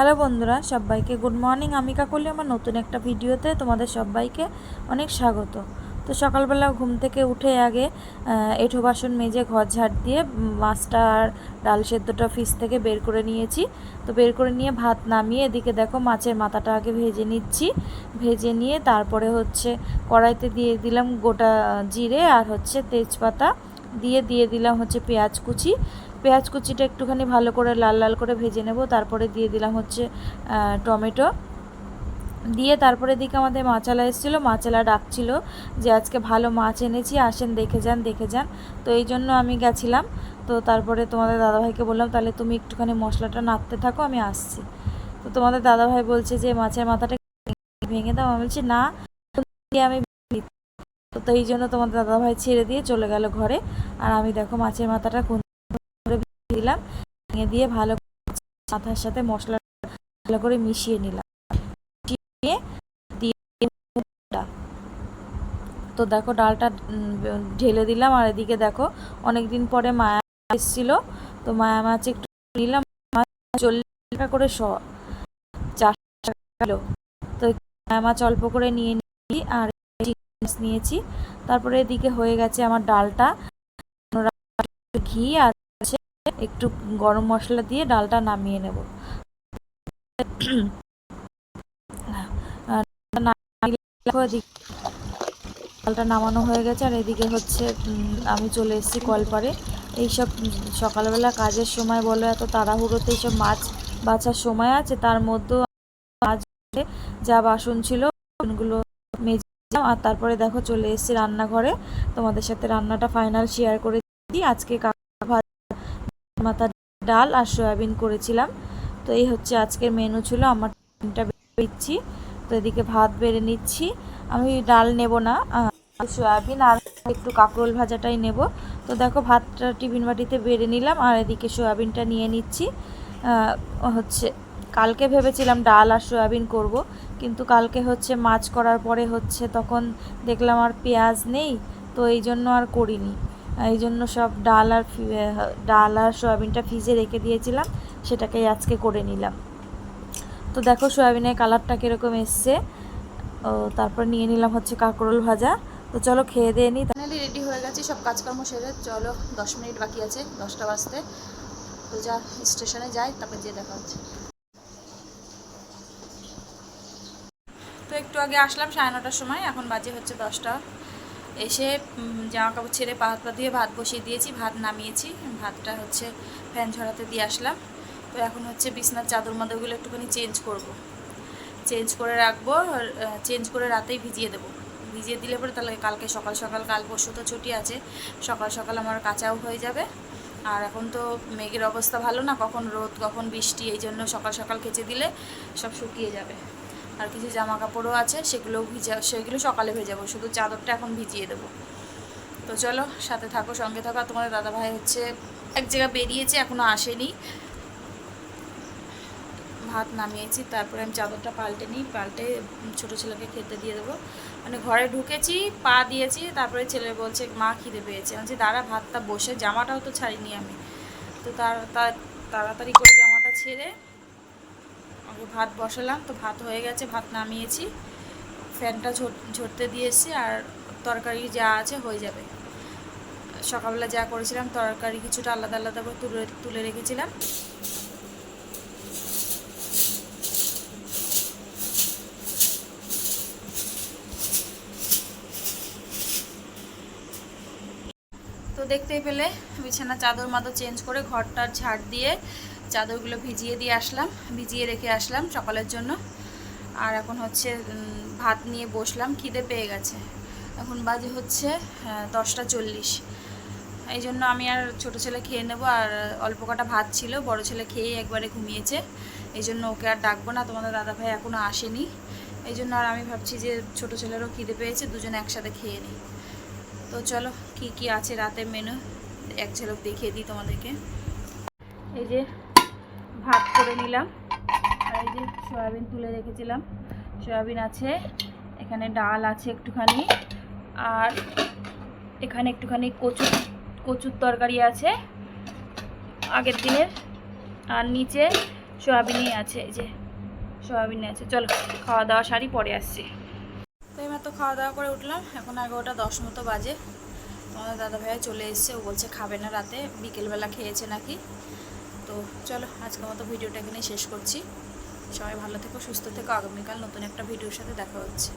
Hello বন্ধুরা, সবাইকে good morning. আমি কাকলি আমার নতুন একটা ভিডিওতে তোমাদের সবাইকে অনেক স্বাগত। তো সকালবেলা ঘুম থেকে উঠে আগে এঁঠো বাসন মেজে ঘর ঝাড় দিয়ে মাছটা আর ডাল সেদ্ধটা ফ্রিজ থেকে বের করে নিয়েছি। তো বের করে নিয়ে ভাত নামিয়ে এদিকে দেখো মাছের মাথাটা আগে ভেজে নিচ্ছি। ভেজে নিয়ে তারপরে কড়াইতে দিয়ে দিলাম গোটা জিরে আর তেজপাতা দিয়ে দিলাম পেঁয়াজ কুচিটা একটুখানি ভালো করে লাল লাল করে ভেজে নেব। তারপরে দিয়ে দিলাম টমেটো দিয়ে তারপরে দিকে আমাদের মাছালা এসেছিলো, মাছালা ডাকছিল যে আজকে ভালো মাছ এনেছি, আসেন দেখে যান। তো এই জন্য আমি গেছিলাম। তো তারপরে তোমাদের দাদাভাইকে বললাম তাহলে তুমি একটুখানি মশলাটা নাড়তে থাকো, আমি আসছি। তো তোমাদের দাদাভাই বলছে যে মাছের মাথাটা ভেঙে দাও। আমি বলছি না, আমি তো এই জন্য তোমাদের দাদাভাই ছেড়ে দিয়ে চলে গেল ঘরে। আর আমি দেখো মাছের মাথাটা দিলাম, ভেঙে দিয়ে ভালো মাথার সাথে মশলা ভালো করে মিশিয়ে নিলাম। তো দেখো ডালটা ঢেলে দিলাম। আর এদিকে দেখো অনেকদিন পরে মায়া এসেছিল, তো মায়া মাছ একটু নিলাম। 40 টাকা করে 4 টাকা কিলো। তো মায়া মাছ অল্প করে নিয়ে নিয়েছি আর নিয়েছি। তারপরে এদিকে হয়ে গেছে আমার ডালটা। ঘি আর একটু গরম মশলা দিয়ে ডালটা নামিয়ে নেব। ডালটা নামানো হয়ে গেছে। আর এদিকে আমি চলে এসেছি কলপারে। এইসব সকালবেলা কাজের সময় বলো, এত তাড়াহুড়োতে এইসব মাছ বাছার সময় আছে, তার মধ্যেও মাছ যা বাসন ছিল বাসনগুলো মেজে। আর তারপরে দেখো চলে এসেছি রান্নাঘরে, তোমাদের সাথে রান্নাটা ফাইনাল শেয়ার করে দিই। আজকে ভাত, মাথার ডাল আর সয়াবিন করেছিলাম। তো এই আজকের মেনু ছিল। আমার দিচ্ছি। তো এদিকে ভাত বেড়ে নিচ্ছি। আমি ডাল নেব না, সয়াবিন আর একটু কাঁকরোল ভাজাটাই নেব। তো দেখো ভাতটা টিফিন বাটিতে বেড়ে নিলাম আর এদিকে সয়াবিনটা নিয়ে নিচ্ছি। কালকে ভেবেছিলাম ডাল আর সয়াবিন করব, কিন্তু কালকে মাছ করার পরে তখন দেখলাম আর পেঁয়াজ নেই, তো এই জন্য আর করিনি। এই জন্য সব ডাল আর সয়াবিনটা ফ্রিজে রেখে দিয়েছিলাম, সেটাকেই আজকে করে নিলাম। তো দেখো সয়াবিনের কালারটা কীরকম এসছে। তারপর নিয়ে নিলাম কাঁকরোল ভাজা। তো চলো খেয়ে দিয়ে নিই। ফাইনালি রেডি হয়ে গেছি, সব কাজকর্ম সেরে চলো 10 মিনিট বাকি আছে 10টা বাজতে। তো যা স্টেশনে যাই, তারপর যেয়ে দেখা হচ্ছে। তো একটু আগে আসলাম 9:30টার সময়, এখন বাজে 10টা। এসে জামা কাপড় ছেড়ে পা হাত পা ধুয়ে ভাত বসিয়ে দিয়েছি, ভাত নামিয়েছি। ভাতটা ফ্যান ঝরাতে দিয়ে আসলাম। তো এখন বিছনার চাদর মাদরগুলো একটুখানি চেঞ্জ করে রাখবো। চেঞ্জ করে রাতেই ভিজিয়ে দেবো। ভিজিয়ে দিলে পরে তাহলে কালকে সকাল সকাল, কাল পরশু তো ছুটি আছে, সকাল সকাল আমার কাচাও হয়ে যাবে। আর এখন তো মেঘের অবস্থা ভালো না, কখন রোদ কখন বৃষ্টি, এই জন্য সকাল সকাল কেচে দিলে সব শুকিয়ে যাবে। আর কিছু জামা কাপড়ও আছে, সেগুলো সকালে ভেজাবো, শুধু চাদরটা এখন ভিজিয়ে দেবো। তো চলো সাথে থাকো, সঙ্গে থাকো। তোমাদের দাদাভাই এক জায়গায় বেরিয়েছে, এখনও আসেনি। ভাত নামিয়েছি, তারপরে আমি চাদরটা পাল্টে ছোটো ছেলেকে খেতে দিয়ে দেবো। মানে ঘরে ঢুকেছি, পা দিয়েছি, তারপরে ছেলে বলছে মা খিদে পেয়েছে। আমি বলছি দাঁড়া, ভাতটা বসে, জামাটাও তো ছাড়িনি আমি। তো তাড়াতাড়ি করে জামাটা ছেড়ে আগে ভাত বসালাম। তো ভাত হয়ে গেছে, ভাত নামিয়েছি, ফ্যানটা ঝরতে দিয়ে এসেছি। আর তরকারি যা আছে হয়ে যাবে। সকালবেলা যা করেছিলাম তরকারি কিছুটা আলাদা আলাদা করে তুলে রেখেছিলাম। তো দেখতেই পেলে বিছানা চাদর মাদর চেঞ্জ করে ঘরটার ঝাড় দিয়ে চাদরগুলো ভিজিয়ে রেখে আসলাম সকালের জন্য। আর এখন ভাত নিয়ে বসলাম, খিদে পেয়ে গেছে। এখন বাজে 10:40। এই জন্য আমি আর ছোটো ছেলে খেয়ে নেবো। আর অল্প কটা ভাত ছিল, বড় ছেলে খেয়েই একবারে ঘুমিয়েছে, এই জন্য ওকে আর ডাকবো না। তোমাদের দাদাভাই এখনও আসেনি, এই জন্য আর আমি ভাবছি যে ছোটো ছেলেরও খিদে পেয়েছে, দুজনে একসাথে খেয়ে নিই। তো চলো কি আছে রাতের মেনু এক ঝলক দেখিয়ে দিই তোমাদেরকে। এই যে ভাত করে নিলাম, আর এই যে সয়াবিন তুলে রেখেছিলাম, সয়াবিন আছে, এখানে ডাল আছে একটুখানি, আর এখানে একটুখানি কচুর তরকারি আছে আগের দিনের, আর নিচে সোয়াবিনই আছে, এই যে সোয়াবিনই আছে। চলো খাওয়া দাওয়া সারি, পরে আসছি। তো এইমাত্র খাওয়া দাওয়া করে উঠলাম, এখন 11:10 মতো বাজে। তোমাদের দাদা ভাইয়া চলে এসছে, ও বলছে খাবে না রাতে, বিকেলবেলা খেয়েছে নাকি। তো চলো আজকের মতো ভিডিওটা এখানেই শেষ করছি। সবাই ভালো থেকো, সুস্থ থেকো। আগামীকাল নতুন একটা ভিডিওর সাথে দেখা হচ্ছে।